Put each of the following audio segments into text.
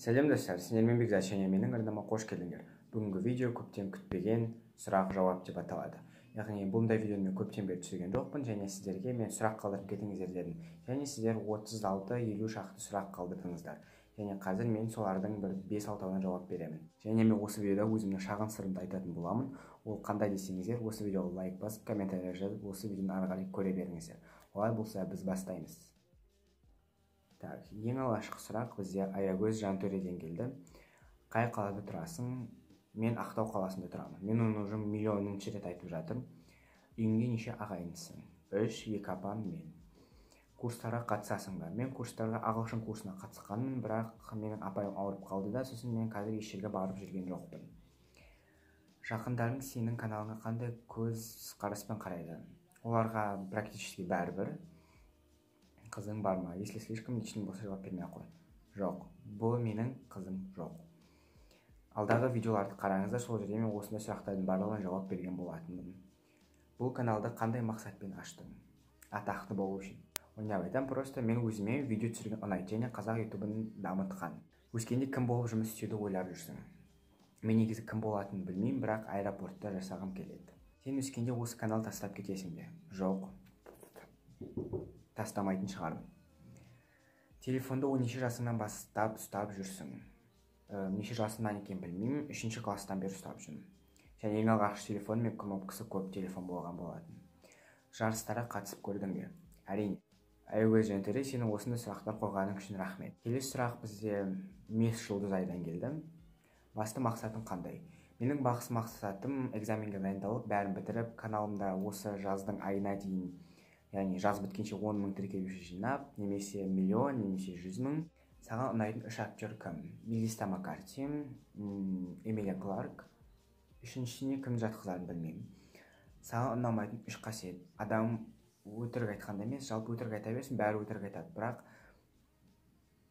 Сәлем достар, сіздермен Бекзат және менің арнама қош келдіңдер. Бүгінгі видео көптен күтпеген сұрақ-жауап деп аталады. Яғни бұндай видеоны мен көптен бері түсірген жоқпын және сіздерге мен сұрақ қалдырып кетіңіздер дедім. Және сіздер 36-50 шақты сұрақ қалдырдыңыздар. Және қазір мен солардың бір 5-6-ына жауап беремін. Және мен осы видеода өзімнің шағын сырымды айтатын боламын. Ол қандай десеңіздер, осы видеоға лайк басып, комментарий жазып, осы видеоны ары қарай көре беріңіздер. Олай болса, біз бастаймыз. Так, ең алғашқы сұрақ бізде Аягөз Жантөреден келді. Қай қалада тұрасың? Мен Ақтау қаласында тұрамын. Мен оны уже миллионыншы рет айтып жатырмын. Үйіңде неше ағайындысың? 3, 2 апам, мен. Курстарға қатысасың ба? Мен курстарға ағылшын курсына қатысқанмын, бірақ менің апайым ауырып қалды да, сосын мен қазір еш жерге барып жүрген жоқпын. Жақындарың сенің каналыңа қандай көзқараспен қарайды? Оларға практически бәрібір. Қызың бар ма? Если слишком личный болса, жауап бермей қой. Жоқ, бұл менің қызым жоқ. Алдағы видеоларды қараңыздар, сол жерде мен осындай сұрақтардың барлығына жауап берген болатынмын. Бұл каналды қандай мақсатпен аштым? Атақты болу үшін. Ойнап айтам, просто мен өзіме видео түсірген ұнайды және қазақ ютубын дамытқан. Өскенде кім болып жұмыс істеуді ойлап жүрсің? Мен негізі кім болатынын білмеймін, бірақ аэропортта жасағым келеді. Сен өскенде осы канал тастап кетесің бе? Жоқ. Тастамайтын шығармын. Телефонды 12 жасыңнан бастап ұстап жүрсің? Неше жасымнан екен білмеймін, 3-ші класстан бері ұстап жүрмін. Және ең алғашқы телефон мен кнопкасы көп телефон болған болатын. Жарыстарға қатысып көрдің бе? Әрине. Аягөз Жантөред, сенің осындай сұрақтар қойғаның үшін рахмет. Келесі сұрақ бізде Мес Жұлдызайдан келді. Басты мақсатың қандай? Менің басты мақсатым экзаменге дайындалып, бәрін бітіріп, каналымда осы жаздың айына дейін, яғни жаз біткенше 10 мың тіркелуші жинап, немесе миллион, немесе 100 мың. Саған ұнайтын 3 актер кім? Мелиса Маккарти, Эмилия Кларк. Үшіншісіне кім жатқызарын білмеймін. Саған ұнамайтын 3 қасиет. Адам өтірік айтқанда емес, жалпы өтірік айта берсін, бәрі өтірік айтады, бірақ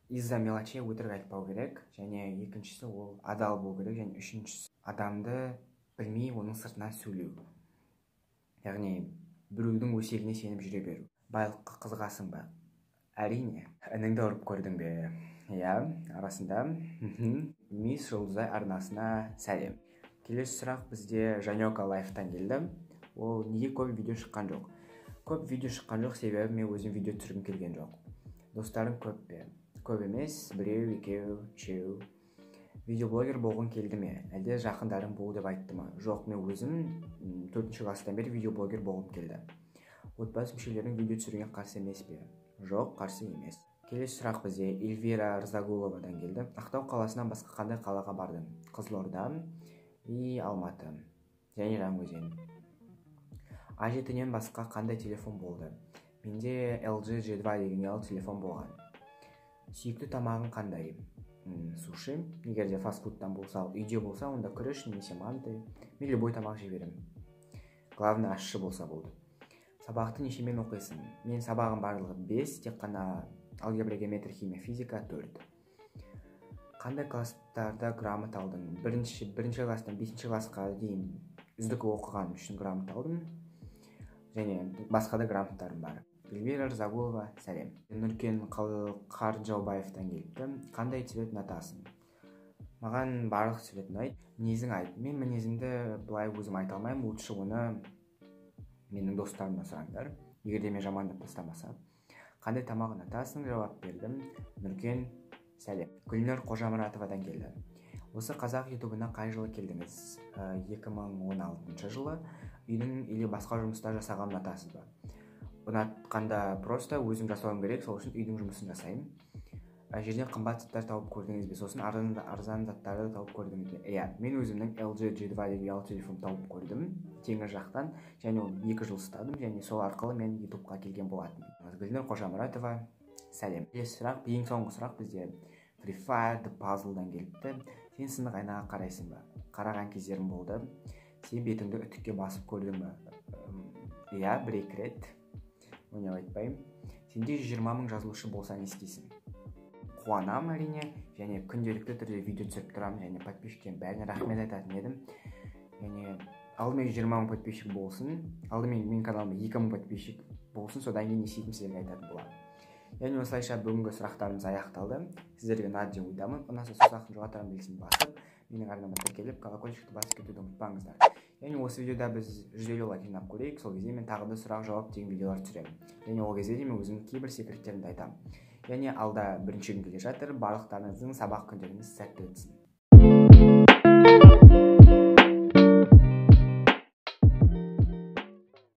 из-за мелочей өтірік айтпау керек. Және екіншісі ол адал болу керек, және үшіншісі адамды білмей оның сыртынан сөйлеу. Яғни біреудің өсегіне сеніп жүре беру. Байлыққа қызығасың ба? Әрине. Ініңді ұрып көрдің бе? Иә, арасында. Мис Жұлдызай арнасына сәлем. Келесі сұрақ бізде Жанёка Лайфтан келді. Ол неге көп видео шыққан жоқ? Көп видео шыққан жоқ, себебі мен өзім видео түсіргім келген жоқ. Достарың көп пе? Көп емес, 1, 2, 3. Видеоблогер болғың келді ме? Әлде жақындарың бол деп айтты ма? Жоқ, мен өзім 4-ші класстан бері видеоблогер болғым келді. Отбасы мүшелерінің видео түсіруге қарсы емес пе? Жоқ, қарсы емес. Келесі сұрақ бізде Эльвира Рзагуловадан келді. Ақтау қаласынан басқа қандай қалаға бардың? Қызылорда и Алматы және Жаңаөзен. A7-нен басқа қандай телефон болды? Менде LG G2 деген ұялы телефон болған. Сүйікті тамағың қандай? Суши. Егер де фастфудтан болса, үйде болса, онда күріш немесе манты. Мен любой тамақ жей беремін. Главное, ащы болса болды. Сабақты нешемен оқисың? Мен сабағым барлығы 5, тек қана алгебра, геометрия, химия, физика 4. Қандай класстарда грамота алдың? Бірінші класстан 5-ші классқа дейін үздік оқығаным үшін грамота алдым. Және басқа да грамоталарым бар. Эльвира Рзагулова, сәлем. Нұркен Қаржаубаевтан келіпті. Қандай цвет ұнатасың? Маған барлық цвет ұнайды. Мінезің айт. Мен мінезімді былай өзім айта алмаймын, лучше оны менің достарымнан сұраңдар, егер де мен жамандап тастамаса. Қандай тамақ ұнатасың? Жауап бердім. Нұркен, сәлем. Гүлнұр Қожамұратовадан келді. Осы қазақ ютубына қай жылы келдіңіз? 2016 жылы. Үйдің или басқа жұмыста жасаған ұнатасыз ба? Ұнатқанда просто өзім жасауым керек, сол үшін үйдің жұмысын жасаймын. Жерден қымбат заттар тауып көрдіңіз бе? Сосын арзан заттарды тауып көрдіңіз бе? Иә, мен өзімнің LG G2 деген ұялы телефон тауып көрдім теңіз жақтан, және ол 2 жыл ұстадым, және сол арқылы мен ютубқа келген болатын. Гүлнұр Қожамұратова, сәлем. Келесі сұрақ, ең соңғы сұрақ бізде Free Fire The Puzzle'дан келіпті. Сен сынық айнаға қарайсың ба? Қараған кездерім болды. Сен бетіңді үтікке басып көрдің бе? Иә, 1-2 рет. Ойнап айтпаймын. Сенде 20 мың жазылушы болса не істейсің? Қуанам әрине, және күнделікті түрде видео түсіріп тұрам, және подписчиктерім бәріне рахмет айтатын едім. Және алдымен 20 мың подписчик болсын, алдымен мен каналымда 2 мың подписчик болсын, содан кейін не істейтінім сіздерге айтатын боламын. Яғни осылайша бүгінгі сұрақтарымыз аяқталды. Сіздерге ұнады деп ойдамын. Ұнаса саусақтың жоғарғы белгісін басып, менің арнама тіркеліп, колокольчикті басып кетуді ұмытпаңыздар. Яғни осы видеода біз 150 лайк жинап көрейік, сол кезде мен тағы да сұрақ-жауап деген видеолар түсіремін. Яғни ол кезде де мен өзімнің кейбір секреттерімді айтамын. Яғни алда бірінші күн келе жатыр, барлықтарыңыздың сабақ күндеріңіз сәтті өтсін.